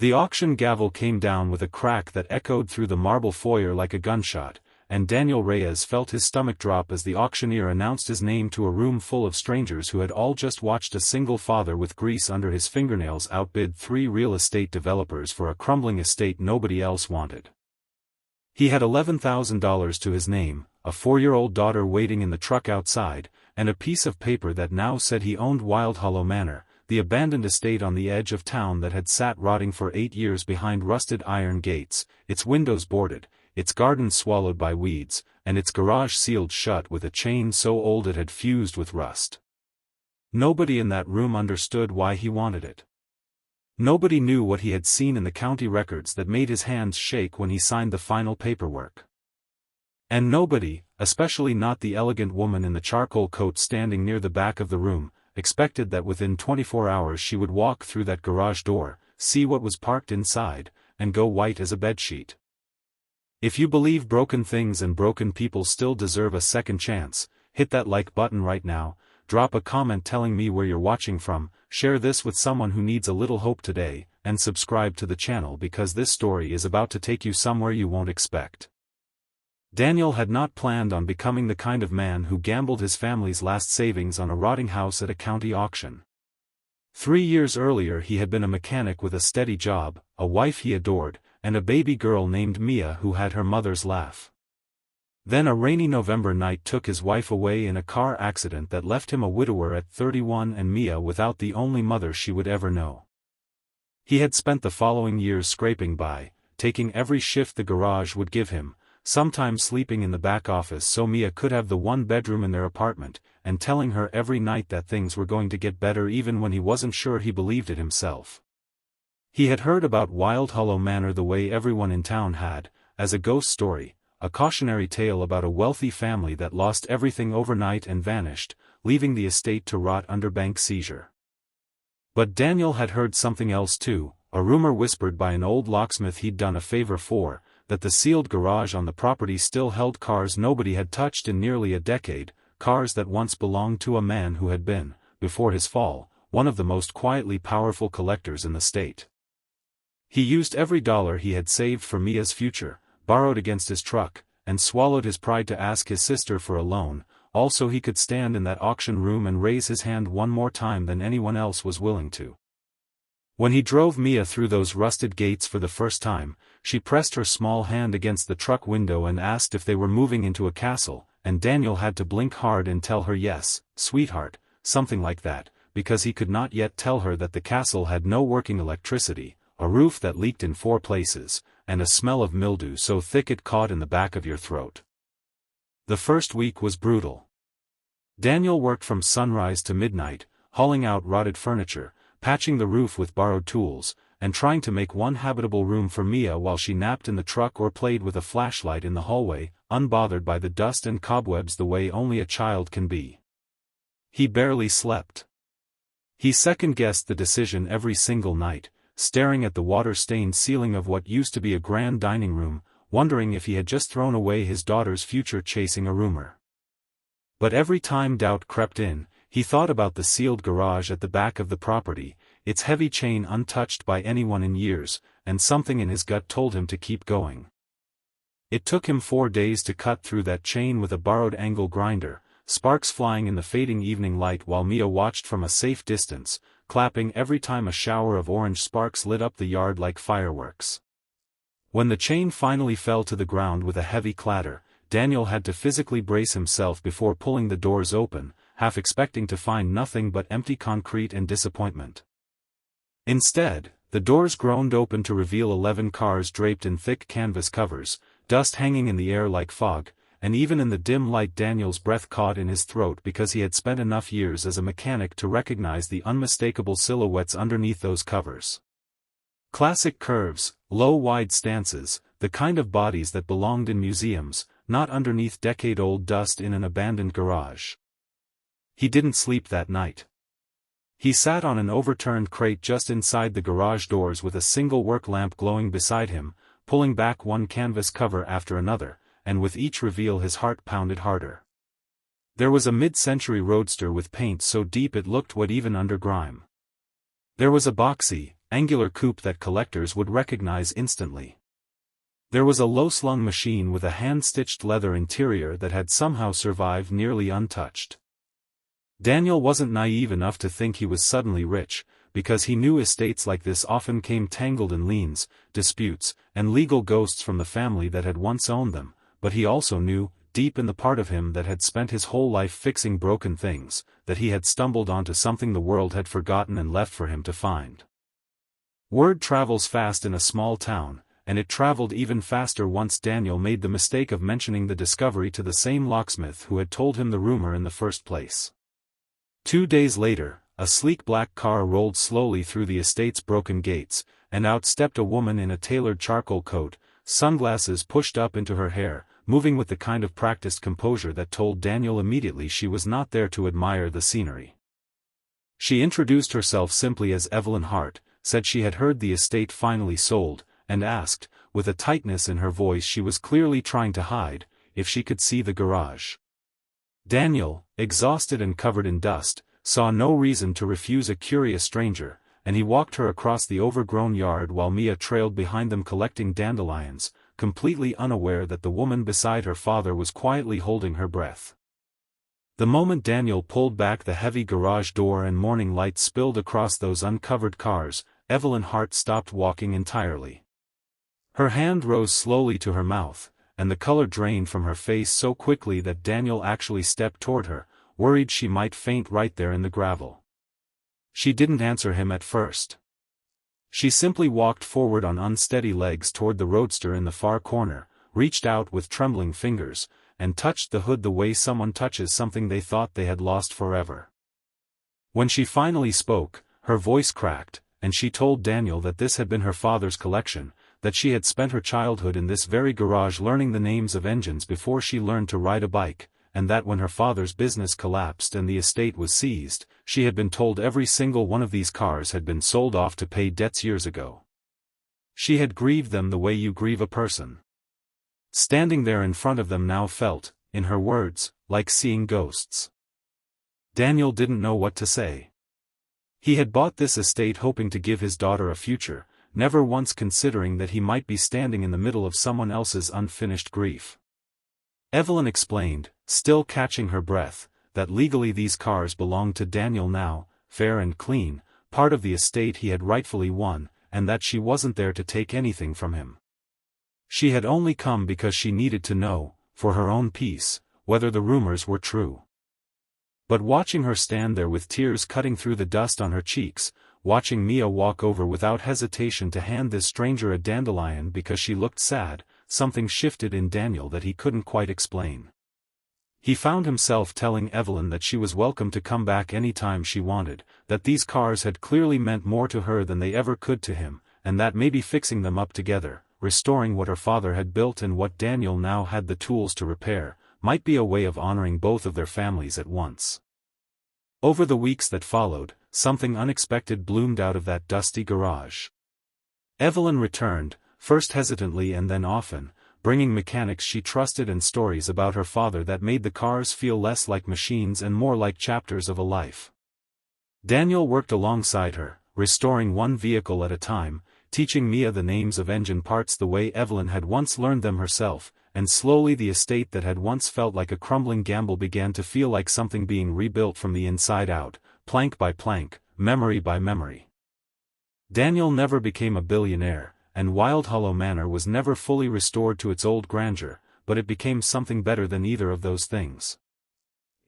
The auction gavel came down with a crack that echoed through the marble foyer like a gunshot, and Daniel Reyes felt his stomach drop as the auctioneer announced his name to a room full of strangers who had all just watched a single father with grease under his fingernails outbid 3 real estate developers for a crumbling estate nobody else wanted. He had $11,000 to his name, a 4-year-old daughter waiting in the truck outside, and a piece of paper that now said he owned Wild Hollow Manor, the abandoned estate on the edge of town that had sat rotting for 8 years behind rusted iron gates, its windows boarded, its garden swallowed by weeds, and its garage sealed shut with a chain so old it had fused with rust. Nobody in that room understood why he wanted it. Nobody knew what he had seen in the county records that made his hands shake when he signed the final paperwork. And nobody, especially not the elegant woman in the charcoal coat standing near the back of the room, expected that within 24 hours she would walk through that garage door, see what was parked inside, and go white as a bedsheet. If you believe broken things and broken people still deserve a second chance, hit that like button right now, drop a comment telling me where you're watching from, share this with someone who needs a little hope today, and subscribe to the channel because this story is about to take you somewhere you won't expect. Daniel had not planned on becoming the kind of man who gambled his family's last savings on a rotting house at a county auction. 3 years earlier he had been a mechanic with a steady job, a wife he adored, and a baby girl named Mia who had her mother's laugh. Then a rainy November night took his wife away in a car accident that left him a widower at 31 and Mia without the only mother she would ever know. He had spent the following years scraping by, taking every shift the garage would give him, sometimes sleeping in the back office so Mia could have the one bedroom in their apartment, and telling her every night that things were going to get better even when he wasn't sure he believed it himself. He had heard about Wild Hollow Manor the way everyone in town had, as a ghost story, a cautionary tale about a wealthy family that lost everything overnight and vanished, leaving the estate to rot under bank seizure. But Daniel had heard something else too, a rumor whispered by an old locksmith he'd done a favor for, that the sealed garage on the property still held cars nobody had touched in nearly a decade, cars that once belonged to a man who had been, before his fall, one of the most quietly powerful collectors in the state. He used every dollar he had saved for Mia's future, borrowed against his truck, and swallowed his pride to ask his sister for a loan, also he could stand in that auction room and raise his hand one more time than anyone else was willing to. When he drove Mia through those rusted gates for the first time, she pressed her small hand against the truck window and asked if they were moving into a castle, and Daniel had to blink hard and tell her yes, sweetheart, something like that, because he could not yet tell her that the castle had no working electricity, a roof that leaked in 4 places, and a smell of mildew so thick it caught in the back of your throat. The first week was brutal. Daniel worked from sunrise to midnight, hauling out rotted furniture, patching the roof with borrowed tools, and trying to make one habitable room for Mia while she napped in the truck or played with a flashlight in the hallway, unbothered by the dust and cobwebs the way only a child can be. He barely slept. He second-guessed the decision every single night, staring at the water-stained ceiling of what used to be a grand dining room, wondering if he had just thrown away his daughter's future chasing a rumor. But every time doubt crept in, he thought about the sealed garage at the back of the property, its heavy chain untouched by anyone in years, and something in his gut told him to keep going. It took him 4 days to cut through that chain with a borrowed angle grinder, sparks flying in the fading evening light while Mia watched from a safe distance, clapping every time a shower of orange sparks lit up the yard like fireworks. When the chain finally fell to the ground with a heavy clatter, Daniel had to physically brace himself before pulling the doors open, half expecting to find nothing but empty concrete and disappointment. Instead, the doors groaned open to reveal 11 cars draped in thick canvas covers, dust hanging in the air like fog, and even in the dim light Daniel's breath caught in his throat because he had spent enough years as a mechanic to recognize the unmistakable silhouettes underneath those covers. Classic curves, low wide stances, the kind of bodies that belonged in museums, not underneath decade-old dust in an abandoned garage. He didn't sleep that night. He sat on an overturned crate just inside the garage doors with a single work lamp glowing beside him, pulling back one canvas cover after another, and with each reveal his heart pounded harder. There was a mid-century roadster with paint so deep it looked wet even under grime. There was a boxy, angular coupe that collectors would recognize instantly. There was a low-slung machine with a hand-stitched leather interior that had somehow survived nearly untouched. Daniel wasn't naive enough to think he was suddenly rich, because he knew estates like this often came tangled in liens, disputes, and legal ghosts from the family that had once owned them, but he also knew, deep in the part of him that had spent his whole life fixing broken things, that he had stumbled onto something the world had forgotten and left for him to find. Word travels fast in a small town, and it traveled even faster once Daniel made the mistake of mentioning the discovery to the same locksmith who had told him the rumor in the first place. 2 days later, a sleek black car rolled slowly through the estate's broken gates, and out stepped a woman in a tailored charcoal coat, sunglasses pushed up into her hair, moving with the kind of practiced composure that told Daniel immediately she was not there to admire the scenery. She introduced herself simply as Evelyn Hart, said she had heard the estate finally sold, and asked, with a tightness in her voice she was clearly trying to hide, if she could see the garage. Daniel, exhausted and covered in dust, saw no reason to refuse a curious stranger, and he walked her across the overgrown yard while Mia trailed behind them collecting dandelions, completely unaware that the woman beside her father was quietly holding her breath. The moment Daniel pulled back the heavy garage door and morning light spilled across those uncovered cars, Evelyn Hart stopped walking entirely. Her hand rose slowly to her mouth, and the color drained from her face so quickly that Daniel actually stepped toward her, worried she might faint right there in the gravel. She didn't answer him at first. She simply walked forward on unsteady legs toward the roadster in the far corner, reached out with trembling fingers, and touched the hood the way someone touches something they thought they had lost forever. When she finally spoke, her voice cracked, and she told Daniel that this had been her father's collection, that she had spent her childhood in this very garage learning the names of engines before she learned to ride a bike, and that when her father's business collapsed and the estate was seized, she had been told every single one of these cars had been sold off to pay debts years ago. She had grieved them the way you grieve a person. Standing there in front of them now felt, in her words, like seeing ghosts. Daniel didn't know what to say. He had bought this estate hoping to give his daughter a future, never once considering that he might be standing in the middle of someone else's unfinished grief. Evelyn explained, still catching her breath, that legally these cars belonged to Daniel now, fair and clean, part of the estate he had rightfully won, and that she wasn't there to take anything from him. She had only come because she needed to know, for her own peace, whether the rumors were true. But watching her stand there with tears cutting through the dust on her cheeks, watching Mia walk over without hesitation to hand this stranger a dandelion because she looked sad, something shifted in Daniel that he couldn't quite explain. He found himself telling Evelyn that she was welcome to come back any time she wanted, that these cars had clearly meant more to her than they ever could to him, and that maybe fixing them up together, restoring what her father had built and what Daniel now had the tools to repair, might be a way of honoring both of their families at once. Over the weeks that followed, something unexpected bloomed out of that dusty garage. Evelyn returned, first hesitantly and then often, bringing mechanics she trusted and stories about her father that made the cars feel less like machines and more like chapters of a life. Daniel worked alongside her, restoring one vehicle at a time, teaching Mia the names of engine parts the way Evelyn had once learned them herself, and slowly the estate that had once felt like a crumbling gamble began to feel like something being rebuilt from the inside out, plank by plank, memory by memory. Daniel never became a billionaire, and Wild Hollow Manor was never fully restored to its old grandeur, but it became something better than either of those things.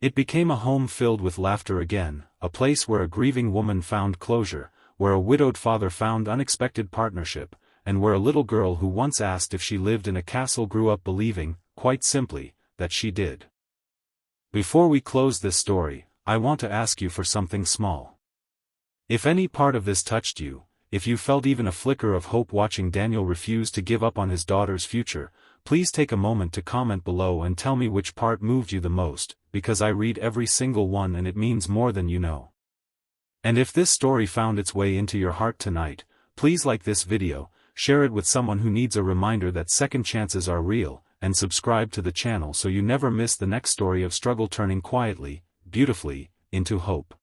It became a home filled with laughter again, a place where a grieving woman found closure, where a widowed father found unexpected partnership, and where a little girl who once asked if she lived in a castle grew up believing, quite simply, that she did. Before we close this story, I want to ask you for something small. If any part of this touched you, if you felt even a flicker of hope watching Daniel refuse to give up on his daughter's future, please take a moment to comment below and tell me which part moved you the most, because I read every single one and it means more than you know. And if this story found its way into your heart tonight, please like this video, share it with someone who needs a reminder that second chances are real, and subscribe to the channel so you never miss the next story of struggle turning quietly, beautifully, into hope.